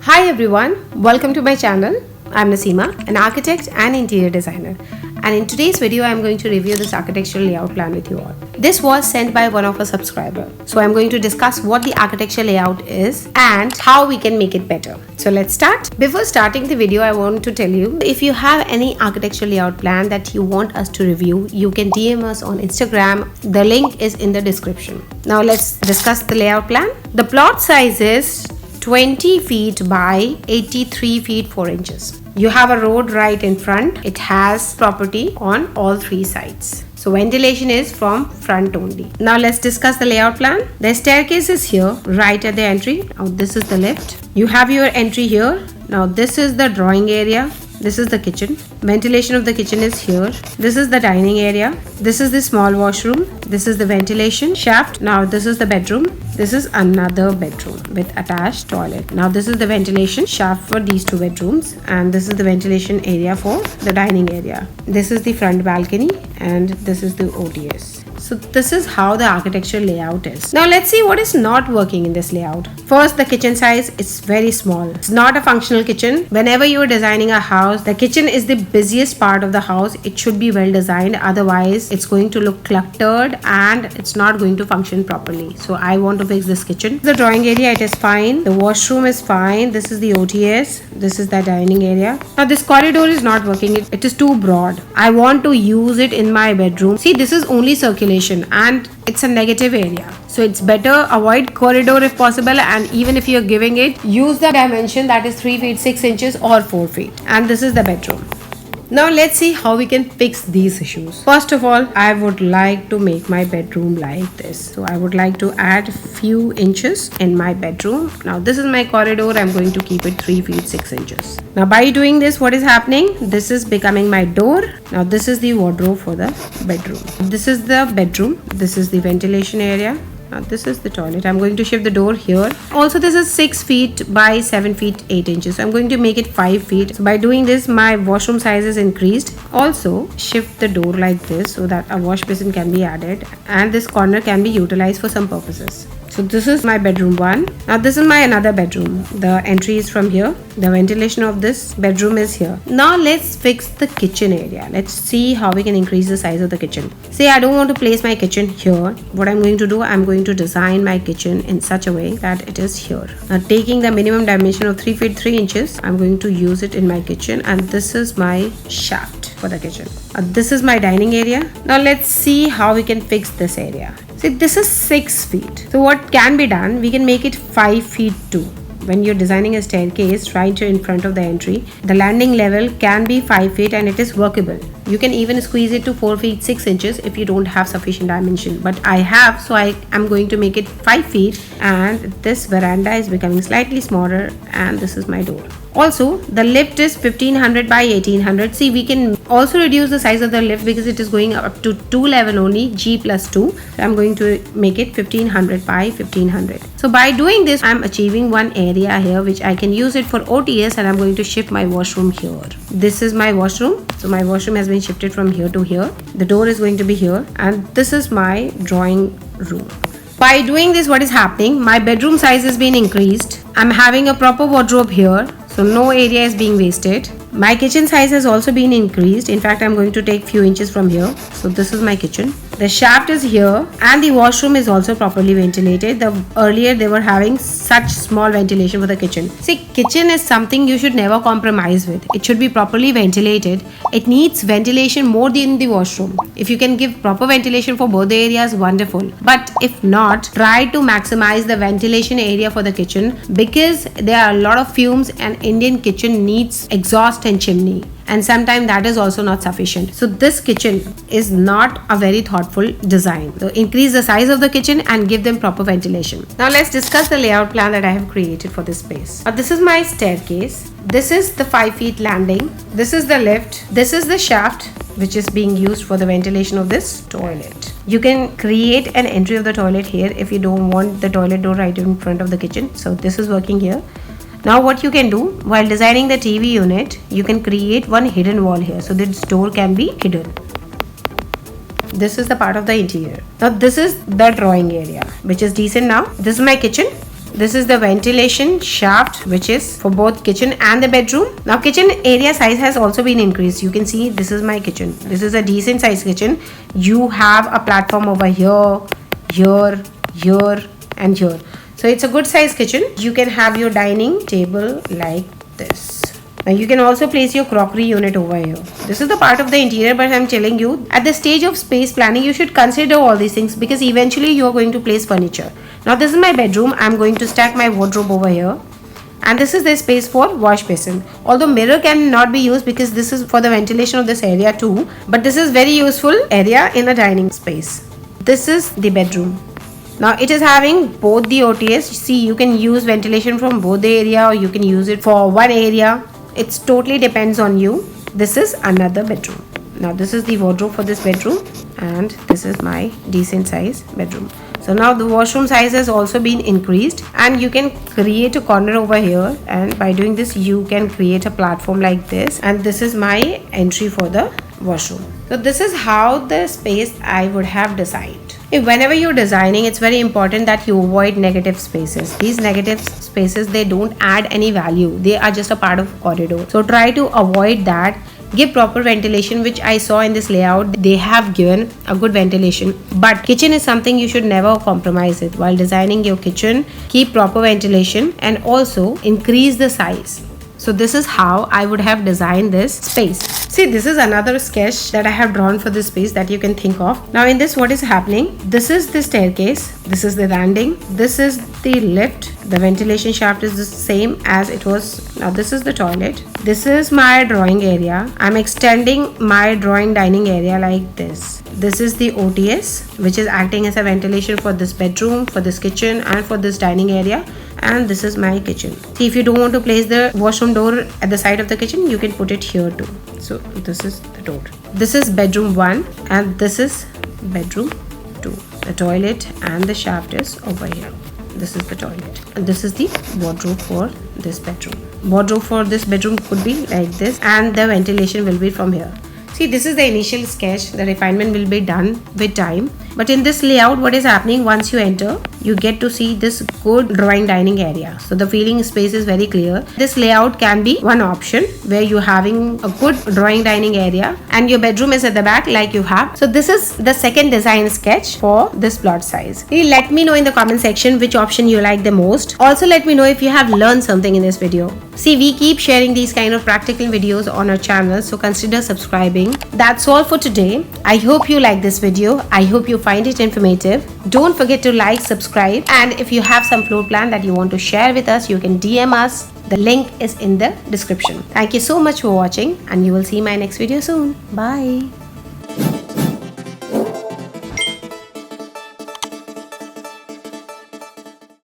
Hi everyone, welcome to my channel. I'm Nasima, an architect and interior designer. And in today's video, I'm going to review this architectural layout plan with you all. This was sent by one of our subscribers. So I'm going to discuss what the architectural layout is and how we can make it better. So let's start. Before starting the video, I want to tell you, if you have any architectural layout plan that you want us to review, you can DM us on Instagram. The link is in the description. Now let's discuss the layout plan. The plot size is 20 feet by 83 feet 4 inches. You have a road right in front. It has property on all three sides. So ventilation is from front only. Now let's discuss the layout plan. The staircase is here, right at the entry. Now this is the lift. You have your entry here. Now this is the drawing area. This is the kitchen. Ventilation of the kitchen is here. This is the dining area. This is the small washroom. This is the ventilation shaft. Now this is the bedroom. This is another bedroom with attached toilet. Now this is the ventilation shaft for these two bedrooms, and this is the ventilation area for the dining area. This is the front balcony and this is the ODS. So this is how the architectural layout is. Now let's see what is not working in this layout. First, the kitchen size is very small. It's not a functional kitchen. Whenever you are designing a house, the kitchen is the busiest part of the house. It should be well designed. Otherwise, it's going to look cluttered and it's not going to function properly. So I want to fix this kitchen. The drawing area, it is fine. The washroom is fine. This is the OTS. This is the dining area. Now this corridor is not working. It is too broad. I want to use it in my bedroom. See, this is only circulation and it's a negative area, so it's better avoid corridor if possible, and even if you're giving it, use the dimension that is 3 feet 6 inches or 4 feet. And this is the bedroom. Now let's see how we can fix these issues. First of all, I would like to make my bedroom like this. So I would like to add few inches in my bedroom. Now this is my corridor. I'm going to keep it 3 feet 6 inches. Now by doing this, what is happening? This is becoming my door. Now this is the wardrobe for the bedroom. This is the bedroom. This is the ventilation area. Now this is the toilet. I'm going to shift the door here. Also, this is 6 feet by 7 feet 8 inches. So I'm going to make it 5 feet. So by doing this, my washroom size is increased. Also, shift the door like this so that a wash basin can be added and this corner can be utilized for some purposes. So this is my bedroom 1. Now this is my another bedroom. The entry is from here. The ventilation of this bedroom is here. Now let's fix the kitchen area. Let's see how we can increase the size of the kitchen. Say I don't want to place my kitchen here. What I'm going to do, I'm going to design my kitchen in such a way that it is here. Now taking the minimum dimension of 3 feet 3 inches, I'm going to use it in my kitchen, and this is my shaft for the kitchen. This is my dining area. Now let's see how we can fix this area. See, this is 6 feet. So what can be done? We can make it 5 feet too. When you're designing a staircase right in front of the entry, the landing level can be 5 feet and it is workable. You can even squeeze it to 4 feet 6 inches if you don't have sufficient dimension. But I have, so I am going to make it 5 feet, and this veranda is becoming slightly smaller, and this is my door. Also, the lift is 1500 by 1800. See, we can also reduce the size of the lift because it is going up to 2 level only, G plus 2. So I'm going to make it 1500 by 1500. So by doing this, I'm achieving one area here which I can use it for OTS, and I'm going to shift my washroom here. This is my washroom. So my washroom has been shifted from here to here. The door is going to be here, and this is my drawing room. By doing this, what is happening? My bedroom size has been increased. I'm having a proper wardrobe here. So no area is being wasted. My kitchen size has also been increased. In fact, I'm going to take few inches from here. So this is my kitchen. The shaft is here, and the washroom is also properly ventilated. Earlier they were having such small ventilation for the kitchen. See, kitchen is something you should never compromise with. It should be properly ventilated. It needs ventilation more than the washroom. If you can give proper ventilation for both the areas, wonderful. But if not, try to maximize the ventilation area for the kitchen, because there are a lot of fumes and Indian kitchen needs exhaust and chimney. And sometimes that is also not sufficient. So this kitchen is not a very thoughtful design. So increase the size of the kitchen and give them proper ventilation. Now let's discuss the layout plan that I have created for this space. This is my staircase. This is the 5 feet landing. This is the lift. This is the shaft which is being used for the ventilation of this toilet. You can create an entry of the toilet here if you don't want the toilet door right in front of the kitchen. So this is working here. Now what you can do, while designing the TV unit, you can create one hidden wall here, so this door can be hidden. This is the part of the interior. Now this is the drawing area, which is decent now. This is my kitchen. This is the ventilation shaft, which is for both kitchen and the bedroom. Now kitchen area size has also been increased. You can see this is my kitchen. This is a decent size kitchen. You have a platform over here, here, here and here. So it's a good size kitchen. You can have your dining table like this. Now you can also place your crockery unit over here. This is the part of the interior, but I'm telling you, at the stage of space planning, you should consider all these things because eventually you are going to place furniture. Now this is my bedroom. I'm going to stack my wardrobe over here. And this is the space for wash basin. Although mirror cannot be used because this is for the ventilation of this area too. But this is very useful area in a dining space. This is the bedroom. Now it is having both the OTS. See, you can use ventilation from both the area or you can use it for one area. It totally depends on you. This is another bedroom. Now this is the wardrobe for this bedroom and this is my decent size bedroom. So now the washroom size has also been increased and you can create a corner over here, and by doing this you can create a platform like this, and this is my entry for the washroom. So this is how the space I would have designed. Whenever you're designing, it's very important that you avoid negative spaces. These negative spaces, they don't add any value. They are just a part of corridor. So try to avoid that. Give proper ventilation, which I saw in this layout. They have given a good ventilation, but kitchen is something you should never compromise it. While designing your kitchen, keep proper ventilation and also increase the size. So this is how I would have designed this space. See, this is another sketch that I have drawn for this space that you can think of. Now in this, what is happening? This is the staircase. This is the landing. This is the lift. The ventilation shaft is the same as it was. Now this is the toilet. This is my drawing area. I'm extending my drawing dining area like this. This is the OTS, which is acting as a ventilation for this bedroom, for this kitchen and for this dining area. And this is my kitchen. See, if you don't want to place the washroom door at the side of the kitchen, you can put it here too. So this is the door. This is bedroom 1 and this is bedroom 2. The toilet and the shaft is over here. This is the toilet and this is the wardrobe for this bedroom. Wardrobe for this bedroom could be like this and the ventilation will be from here. See, this is the initial sketch. The refinement will be done with time. But in this layout, what is happening, once you enter, you get to see this good drawing dining area. So the feeling space is very clear. This layout can be one option where you're having a good drawing dining area and your bedroom is at the back like you have. So this is the second design sketch for this plot size. Let me know in the comment section which option you like the most. Also let me know if you have learned something in this video. See, we keep sharing these kind of practical videos on our channel, so consider subscribing. That's all for today. I hope you like this video. I hope you find it informative. Don't forget to like, subscribe, and if you have some floor plan that you want to share with us, you can DM us. The link is in the description. Thank you so much for watching and you will see my next video soon. Bye.